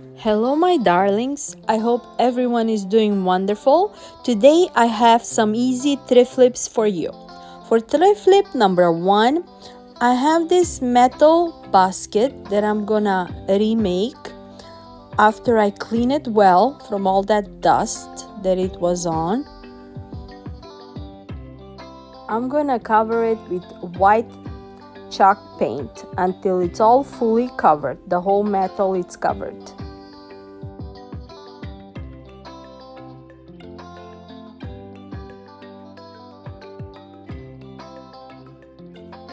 Hello my darlings, I hope everyone is doing wonderful. Today I have some easy thrift flips for you. For thrift flip number 1, I have this metal basket that I'm gonna remake after I clean it well from all that dust that it was on. I'm gonna cover it with white chalk paint until it's all fully covered, the whole metal is covered.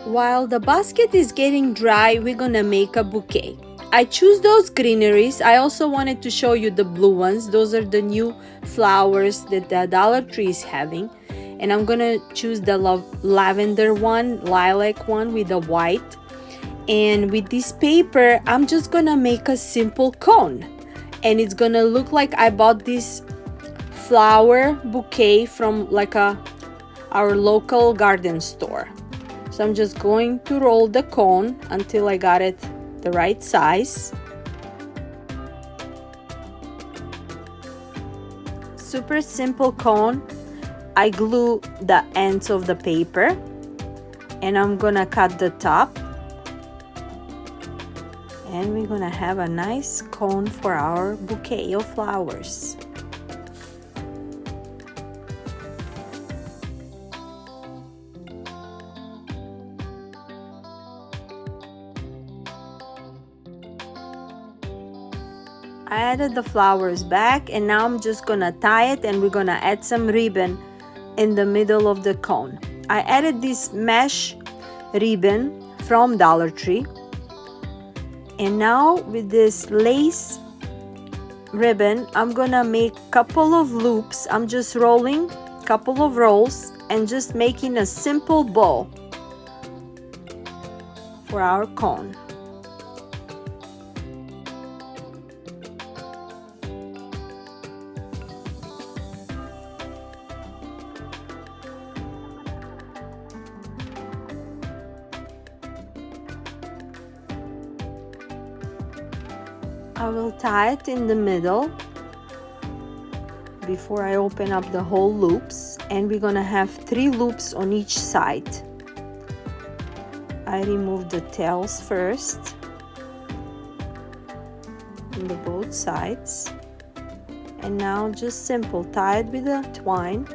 While the basket is getting dry, we're gonna make a bouquet. I choose those greeneries. I also wanted to show you the blue ones. Those are the new flowers that the Dollar Tree is having. And I'm gonna choose the lavender one, lilac one with the white. And with this paper, I'm just gonna make a simple cone. And it's gonna look like I bought this flower bouquet from like our local garden store. So I'm just going to roll the cone until I got it the right size. Super simple cone. I glue the ends of the paper and I'm gonna cut the top. And we're gonna have a nice cone for our bouquet of flowers. I added the flowers back and now I'm just gonna tie it and we're gonna add some ribbon in the middle of the cone. I added this mesh ribbon from Dollar Tree. And now with this lace ribbon, I'm gonna make a couple of loops. I'm just rolling a couple of rolls and just making a simple bow for our cone. I will tie it in the middle before I open up the whole loops, and we're gonna have 3 loops on each side. I remove the tails first on the both sides, and now just simple tie it with a twine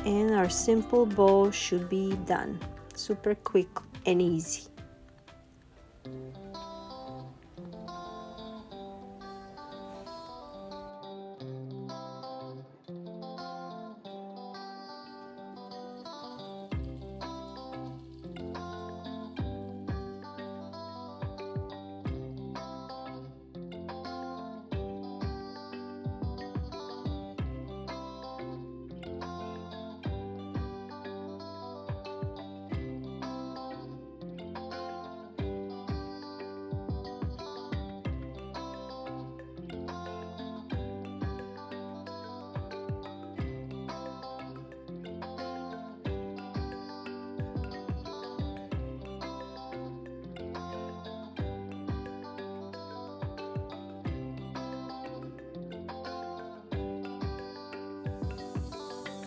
and our simple bow should be done. Super quick and easy.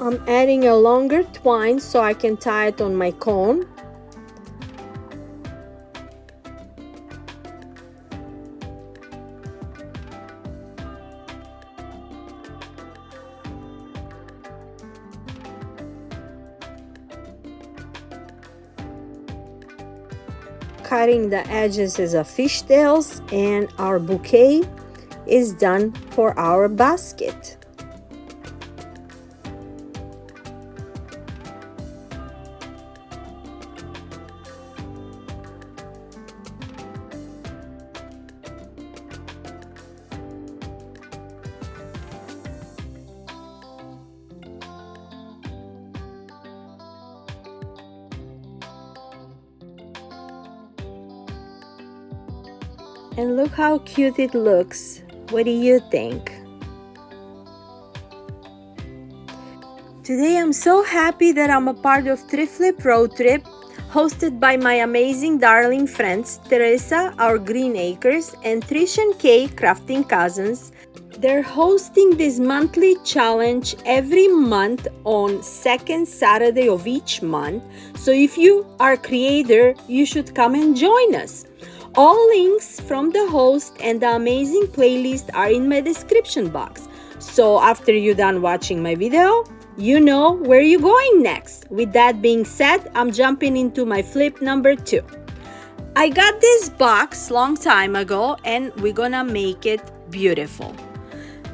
I'm adding a longer twine so I can tie it on my cone. Cutting the edges as a fishtails, and our bouquet is done for our basket. And look how cute it looks. What do you think? Today I'm so happy that I'm a part of Thrift Flip Road Trip. hosted by my amazing darling friends Theresa, our Green Acres, and Thrish and Kay Crafting Cousins. They're hosting this monthly challenge every month on second Saturday of each month. So if you are a creator, you should come and join us. All links from the host and the amazing playlist are in my description box. So after you're done watching my video, you know where you're going next. With that being said, I'm jumping into my flip number 2. I got this box long time ago and we're gonna make it beautiful.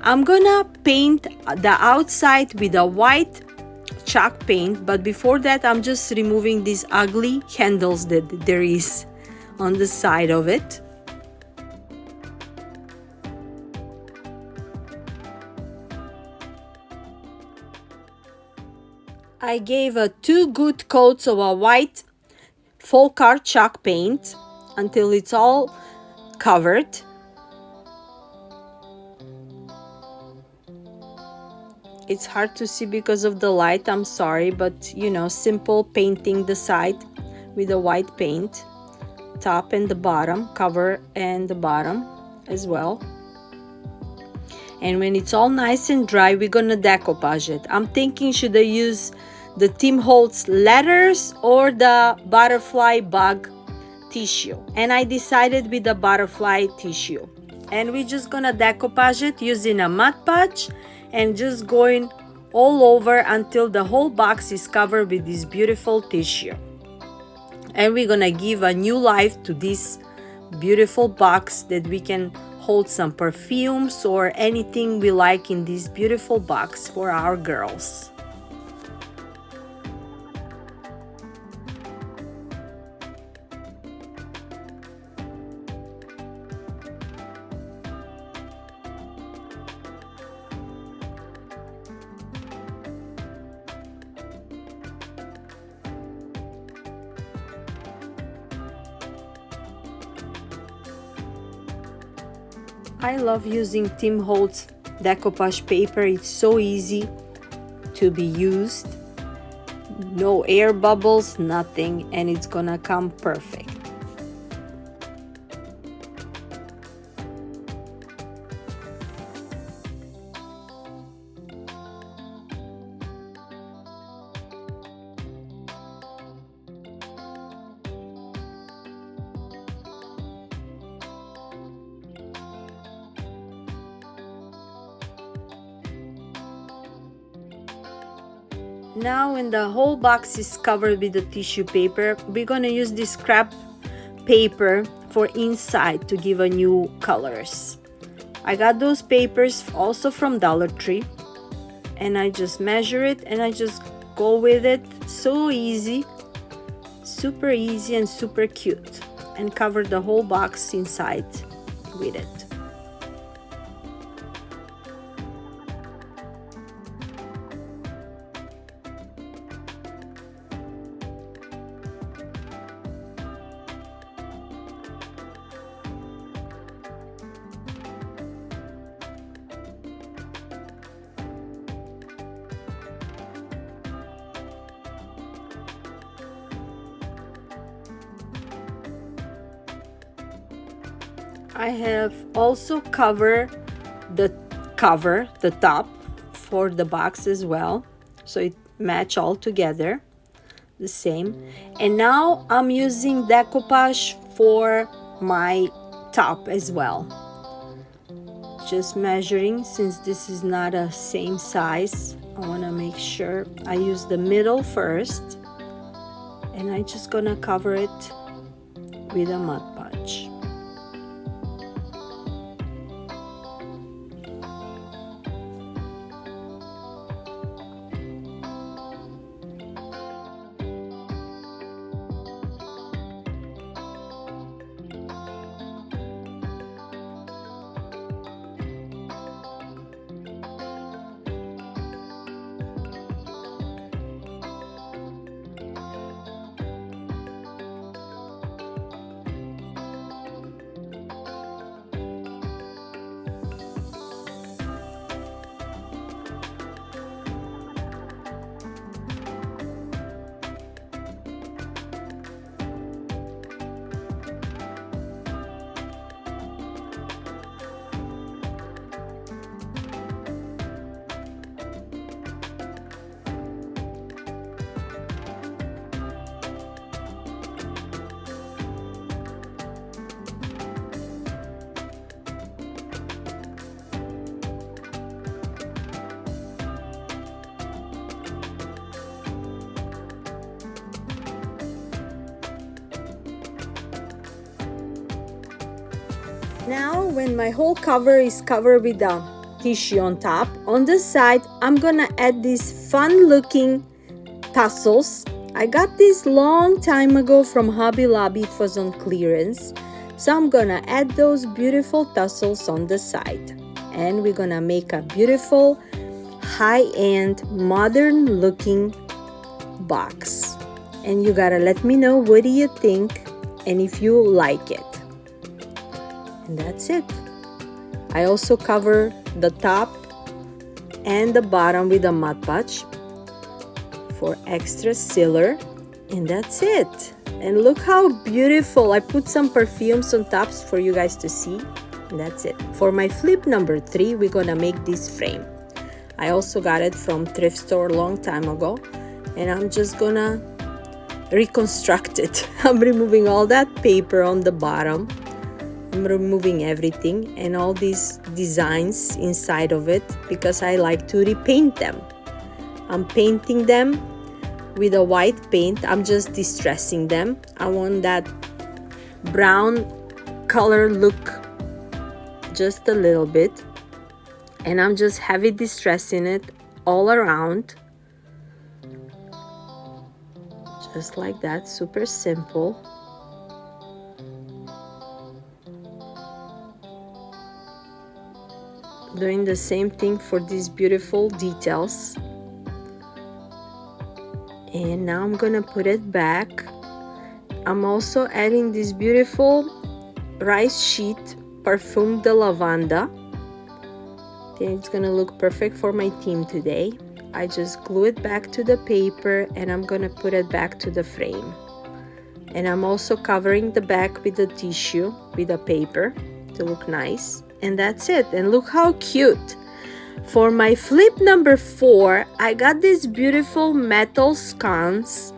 I'm gonna paint the outside with a white chalk paint, but before that I'm just removing these ugly handles that there is on the side of it. I gave 2 good coats of a white folk art chalk paint until it's all covered. It's hard to see because of the light, I'm sorry, but you know, simple painting the side with a white paint, top and the bottom, cover and the bottom as well. And when it's all nice and dry, we're gonna decoupage it. I'm thinking, should I use the Tim Holtz letters or the butterfly bug tissue? And I decided with the butterfly tissue. And we're just gonna decoupage it using a Mod Podge and just going all over until the whole box is covered with this beautiful tissue. And we're gonna give a new life to this beautiful box that we can hold some perfumes or anything we like in this beautiful box for our girls. I love using Tim Holtz decoupage paper. It's so easy to be used. No air bubbles, nothing, and it's gonna come perfect. Now when the whole box is covered with the tissue paper, we're gonna use this scrap paper for inside to give a new colors. I got those papers also from Dollar Tree, and I just measure it and I just go with it. So easy, super easy and super cute, and cover the whole box inside with it. I have also covered the top for the box as well, so it match all together the same. And now I'm using decoupage for my top as well, just measuring, since this is not a same size. I want to make sure I use the middle first, and I just gonna cover it with a Mod Podge. Now when my whole cover is covered with the tissue on top, on the side I'm gonna add these fun looking tassels. I got this long time ago from Hobby Lobby. It was on clearance, so I'm gonna add those beautiful tassels on the side, and we're gonna make a beautiful high-end modern looking box. And you gotta let me know what do you think and if you like it. And that's it. I also cover the top and the bottom with a Mod Podge for extra sealer, and that's it. And look how beautiful. I put some perfumes on tops for you guys to see, and that's it. For my flip number 3, we're gonna make this frame. I also got it from thrift store a long time ago, and I'm just gonna reconstruct it. I'm removing all that paper on the bottom. I'm removing everything and all these designs inside of it because I like to repaint them. I'm painting them with a white paint. I'm just distressing them. I want that brown color look just a little bit, and I'm just heavy distressing it all around, just like that. Super simple. Doing the same thing for these beautiful details. And now I'm gonna put it back. I'm also adding this beautiful rice sheet Parfum de Lavanda. I think it's gonna look perfect for my theme today. I just glue it back to the paper and I'm gonna put it back to the frame. And I'm also covering the back with the tissue with the paper to look nice. And that's it. And look how cute. For my flip number 4, I got these beautiful metal scones,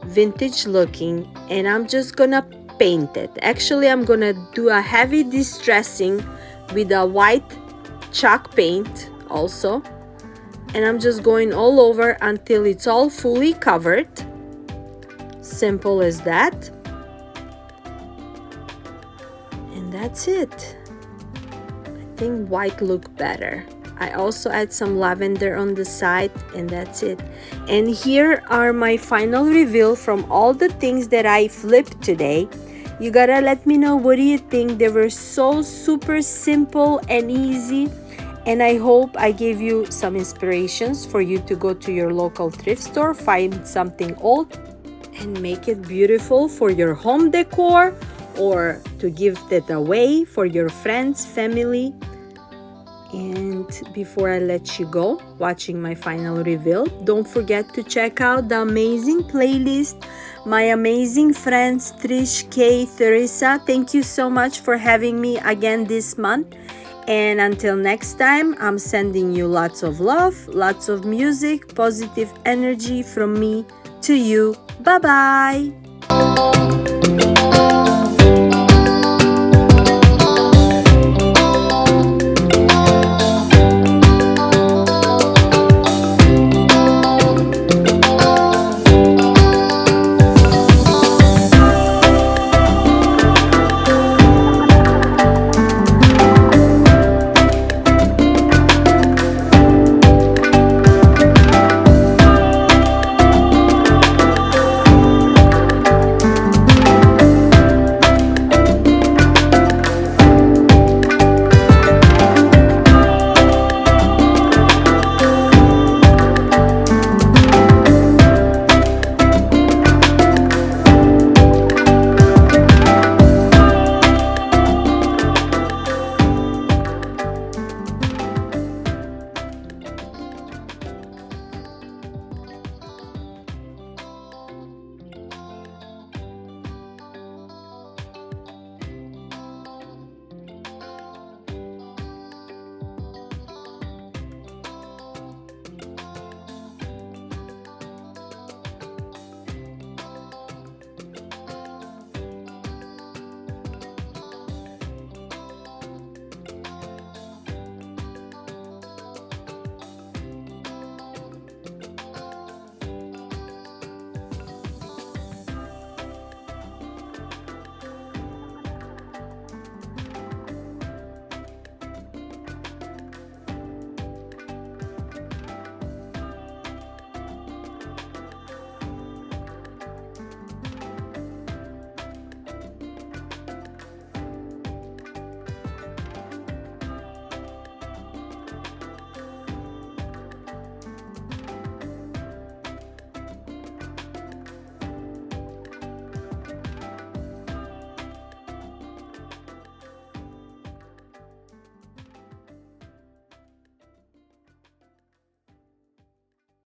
vintage looking, and I'm just gonna paint it. Actually, I'm gonna do a heavy distressing with a white chalk paint also, and I'm just going all over until it's all fully covered. Simple as that. And that's it. I think white look better. I also add some lavender on the side, and that's it. And here are my final reveal from all the things that I flipped today. You gotta let me know what do you think. They were so super simple and easy, and I hope I gave you some inspirations for you to go to your local thrift store, find something old and make it beautiful for your home decor, or to give it away for your friends, family. And before I let you go, watching my final reveal, don't forget to check out the amazing playlist, my amazing friends Thrish, Kay, Theresa. Thank you so much for having me again this month. And until next time, I'm sending you lots of love, lots of music, positive energy from me to you. Bye-bye.